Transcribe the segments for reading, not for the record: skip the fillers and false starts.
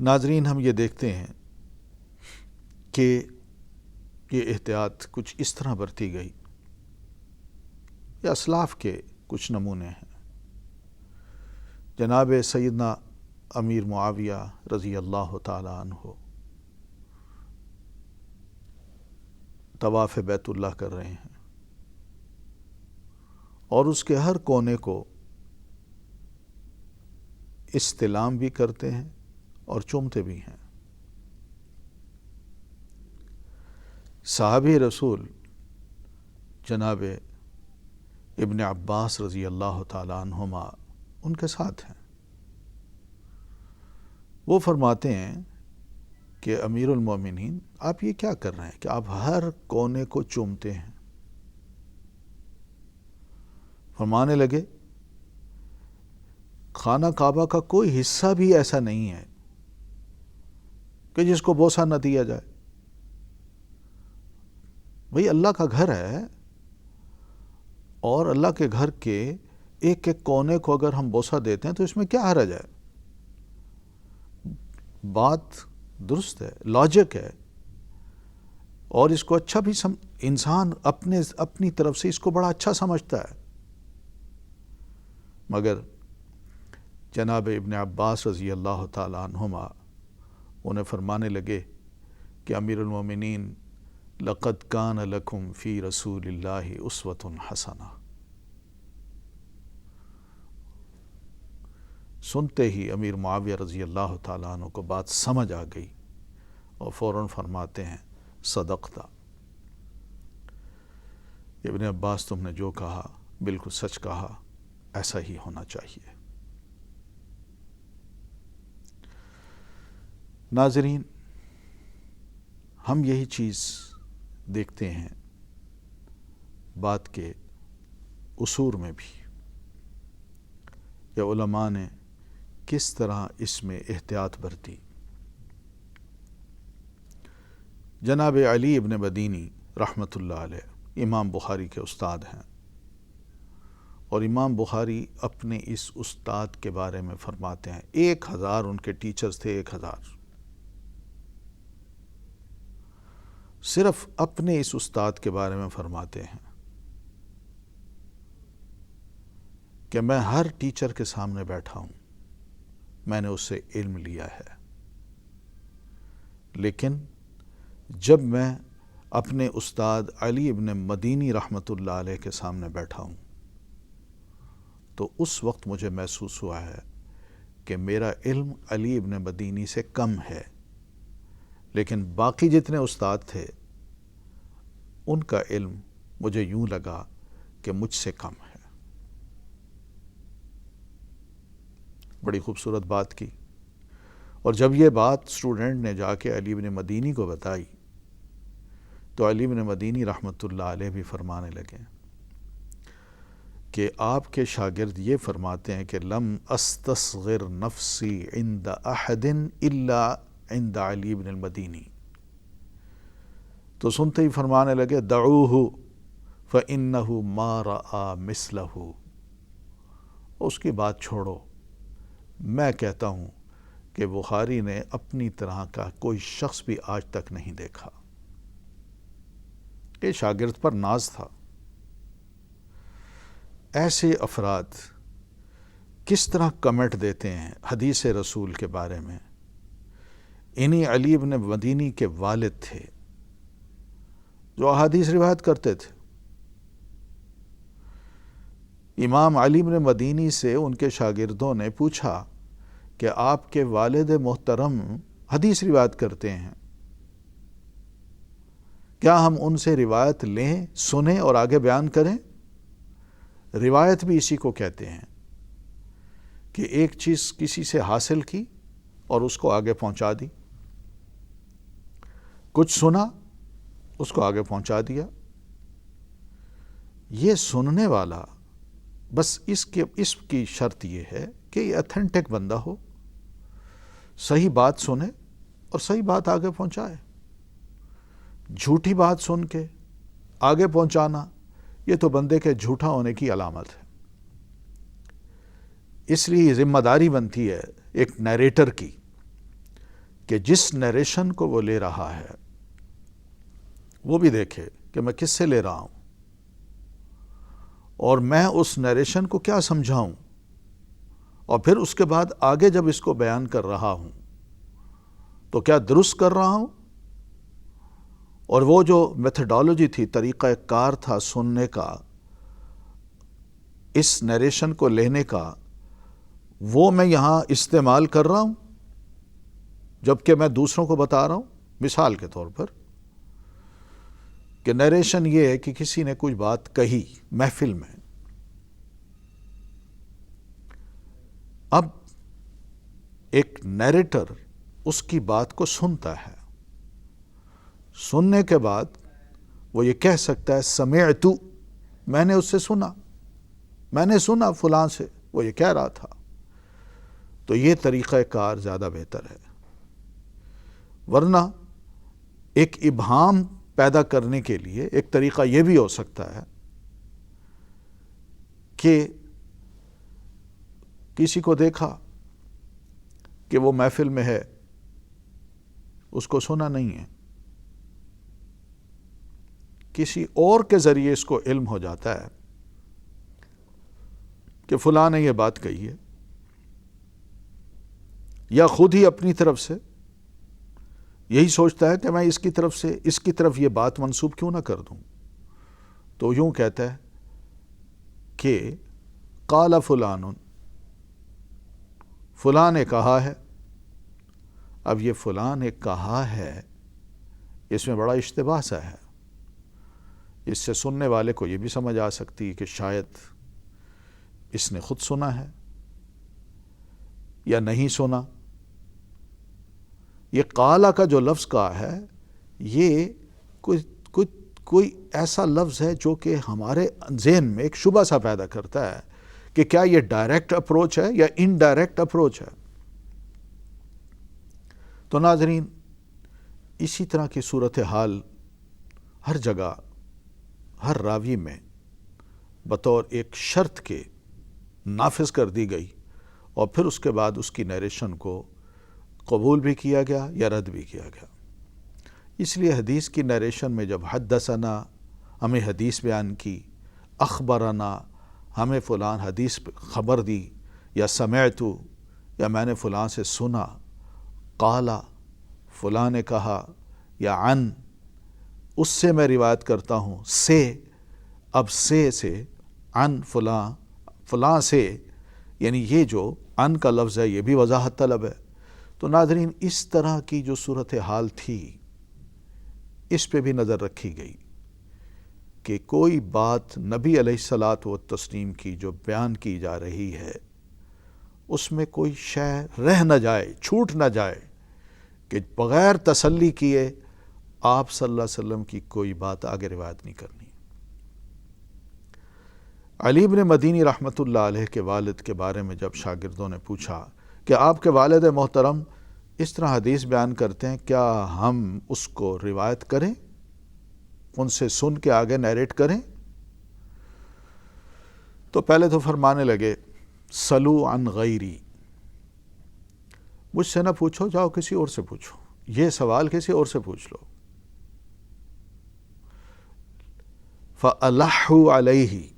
ناظرین، ہم یہ دیکھتے ہیں کہ یہ احتیاط کچھ اس طرح برتی گئی، یہ اسلاف کے کچھ نمونے ہیں۔ جناب سیدنا امیر معاویہ رضی اللہ تعالی عنہ طواف بیت اللہ کر رہے ہیں اور اس کے ہر کونے کو استلام بھی کرتے ہیں اور چومتے بھی ہیں۔ صحابی رسول جناب ابن عباس رضی اللہ تعالی عنہما ان کے ساتھ ہیں۔ وہ فرماتے ہیں کہ امیر المومنین، آپ یہ کیا کر رہے ہیں کہ آپ ہر کونے کو چومتے ہیں؟ فرمانے لگے، خانہ کعبہ کا کوئی حصہ بھی ایسا نہیں ہے کہ جس کو بوسہ نہ دیا جائے۔ بھئی اللہ کا گھر ہے، اور اللہ کے گھر کے ایک ایک کونے کو اگر ہم بوسہ دیتے ہیں تو اس میں کیا حرج ہے؟ بات درست ہے، لاجک ہے، اور اس کو اچھا بھی انسان اپنی طرف سے اس کو بڑا اچھا سمجھتا ہے۔ مگر جناب ابن عباس رضی اللہ تعالی عنہما انہیں فرمانے لگے کہ امیر المومنین، لقد کان لکم فی رسول اللہ اسوۃ حسنہ۔ سنتے ہی امیر معاویہ رضی اللہ تعالیٰ عنہ کو بات سمجھ آ گئی اور فوراً فرماتے ہیں، صدقتا، ابن عباس تم نے جو کہا بالکل سچ کہا، ایسا ہی ہونا چاہیے۔ ناظرین، ہم یہی چیز دیکھتے ہیں بات کے اصول میں بھی، یا علماء نے کس طرح اس میں احتیاط برتی۔ جناب علی ابن مدینی رحمۃ اللہ علیہ امام بخاری کے استاد ہیں، اور امام بخاری اپنے اس استاد کے بارے میں فرماتے ہیں، 1000 ان کے ٹیچرز تھے، 1000 صرف اپنے اس استاد کے بارے میں فرماتے ہیں کہ میں ہر ٹیچر کے سامنے بیٹھا ہوں، میں نے اس سے علم لیا ہے، لیکن جب میں اپنے استاد علی ابن مدینی رحمۃ اللہ علیہ کے سامنے بیٹھا ہوں تو اس وقت مجھے محسوس ہوا ہے کہ میرا علم علی ابن مدینی سے کم ہے، لیکن باقی جتنے استاد تھے ان کا علم مجھے یوں لگا کہ مجھ سے کم ہے۔ بڑی خوبصورت بات کی، اور جب یہ بات اسٹوڈنٹ نے جا کے علی ابن مدینی کو بتائی تو علی ابن مدینی رحمۃ اللہ علیہ بھی فرمانے لگے کہ آپ کے شاگرد یہ فرماتے ہیں کہ لم استصغر نفسی عند احد الا عند علی ابن المدینی، تو سنتے ہی فرمانے لگے، دعوہ فإنہ ما رأى مثلہ، اس کی بات چھوڑو، میں کہتا ہوں کہ بخاری نے اپنی طرح کا کوئی شخص بھی آج تک نہیں دیکھا۔ یہ شاگرد پر ناز تھا۔ ایسے افراد کس طرح کمنٹ دیتے ہیں حدیث رسول کے بارے میں؟ انہی علی ابن مدینی کے والد تھے جو احادیث روایت کرتے تھے۔ امام علی ابن مدینی سے ان کے شاگردوں نے پوچھا کہ آپ کے والد محترم حدیث روایت کرتے ہیں، کیا ہم ان سے روایت لیں، سنیں اور آگے بیان کریں؟ روایت بھی اسی کو کہتے ہیں کہ ایک چیز کسی سے حاصل کی اور اس کو آگے پہنچا دی، کچھ سنا اس کو آگے پہنچا دیا۔ یہ سننے والا بس اس کی شرط یہ ہے کہ یہ اتھینٹک بندہ ہو، صحیح بات سنے اور صحیح بات آگے پہنچائے۔ جھوٹی بات سن کے آگے پہنچانا یہ تو بندے کے جھوٹا ہونے کی علامت ہے۔ اس لیے ذمہ داری بنتی ہے ایک نیریٹر کی کہ جس نیریشن کو وہ لے رہا ہے وہ بھی دیکھے کہ میں کس سے لے رہا ہوں اور میں اس نیریشن کو کیا سمجھاؤں، اور پھر اس کے بعد آگے جب اس کو بیان کر رہا ہوں تو کیا درست کر رہا ہوں، اور وہ جو میتھڈالوجی تھی، طریقہ کار تھا سننے کا، اس نیریشن کو لینے کا، وہ میں یہاں استعمال کر رہا ہوں جبکہ میں دوسروں کو بتا رہا ہوں۔ مثال کے طور پر کہ نیریشن یہ ہے کہ کسی نے کچھ بات کہی محفل میں، اب ایک نیریٹر اس کی بات کو سنتا ہے، سننے کے بعد وہ یہ کہہ سکتا ہے سمعت، میں نے اس سے سنا، میں نے سنا فلاں سے وہ یہ کہہ رہا تھا، تو یہ طریقہ کار زیادہ بہتر ہے۔ ورنہ ایک ابہام پیدا کرنے کے لیے ایک طریقہ یہ بھی ہو سکتا ہے کہ کسی کو دیکھا کہ وہ محفل میں ہے، اس کو سنا نہیں ہے، کسی اور کے ذریعے اس کو علم ہو جاتا ہے کہ فلاں نے یہ بات کہی ہے، یا خود ہی اپنی طرف سے یہی سوچتا ہے کہ میں اس کی طرف سے اس کی طرف یہ بات منسوب کیوں نہ کر دوں، تو یوں کہتا ہے کہ قال فلان، فلاں نے کہا ہے۔ اب یہ فلاں نے کہا ہے، اس میں بڑا اشتباہ سا ہے، اس سے سننے والے کو یہ بھی سمجھ آ سکتی ہے کہ شاید اس نے خود سنا ہے یا نہیں سنا۔ یہ قالا کا جو لفظ کہا ہے، یہ کوئی ایسا لفظ ہے جو کہ ہمارے ذہن میں ایک شبہ سا پیدا کرتا ہے کہ کیا یہ ڈائریکٹ اپروچ ہے یا انڈائریکٹ اپروچ ہے۔ تو ناظرین، اسی طرح کی صورتحال ہر جگہ ہر راوی میں بطور ایک شرط کے نافذ کر دی گئی، اور پھر اس کے بعد اس کی نیریشن کو قبول بھی کیا گیا یا رد بھی کیا گیا۔ اس لیے حدیث کی نیریشن میں جب حدثنا ہمیں حدیث بیان کی، اخبرنا ہمیں فلان حدیث خبر دی، یا سمعت یا میں نے فلاں سے سنا، قالا فلاں نے کہا، یا عن اس سے میں روایت کرتا ہوں، سے اب سے عن فلاں، فلاں سے، یعنی یہ جو عن کا لفظ ہے یہ بھی وضاحت طلب ہے۔ تو ناظرین، اس طرح کی جو صورتحال تھی اس پہ بھی نظر رکھی گئی کہ کوئی بات نبی علیہ الصلاۃ والتسلیم کی جو بیان کی جا رہی ہے اس میں کوئی شے رہ نہ جائے، چھوٹ نہ جائے، کہ بغیر تسلی کیے آپ صلی اللہ علیہ وسلم کی کوئی بات آگے روایت نہیں کرنی۔ علی بن مدینی رحمۃ اللہ علیہ کے والد کے بارے میں جب شاگردوں نے پوچھا کہ آپ کے والد محترم اس طرح حدیث بیان کرتے ہیں، کیا ہم اس کو روایت کریں، ان سے سن کے آگے نیریٹ کریں؟ تو پہلے تو فرمانے لگے سلو عن غیری، مجھ سے نہ پوچھو، جاؤ کسی اور سے پوچھو، یہ سوال کسی اور سے پوچھ لو۔ فَأَلَحُّ عَلَيْهِ،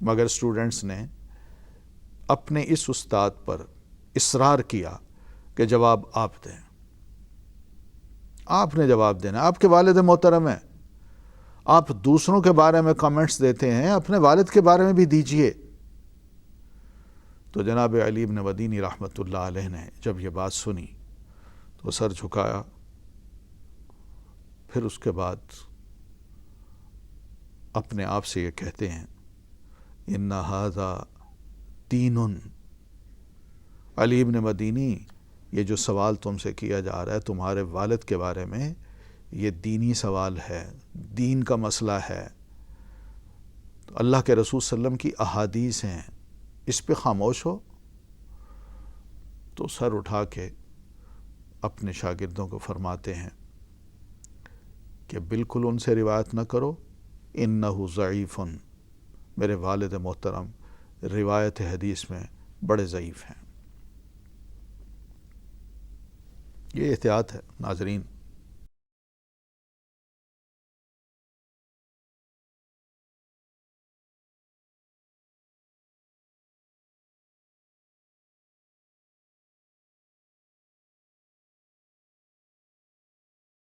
مگر اسٹوڈنٹس نے اپنے اس استاد پر اصرار کیا کہ جواب آپ دیں، آپ نے جواب دینا، آپ کے والد محترم ہیں، آپ دوسروں کے بارے میں کامنٹس دیتے ہیں، اپنے والد کے بارے میں بھی دیجئے۔ تو جناب علی بن مدینی رحمۃ اللہ علیہ نے جب یہ بات سنی تو سر جھکایا، پھر اس کے بعد اپنے آپ سے یہ کہتے ہیں ان ھذا دین، علی بن مدینی یہ جو سوال تم سے کیا جا رہا ہے تمہارے والد کے بارے میں، یہ دینی سوال ہے، دین کا مسئلہ ہے، اللہ کے رسول صلی اللہ علیہ وسلم کی احادیث ہیں، اس پہ خاموش ہو۔ تو سر اٹھا کے اپنے شاگردوں کو فرماتے ہیں کہ بالکل ان سے روایت نہ کرو، انہ ضعیف، میرے والد محترم روایت حدیث میں بڑے ضعیف ہیں۔ یہ احتیاط ہے ناظرین۔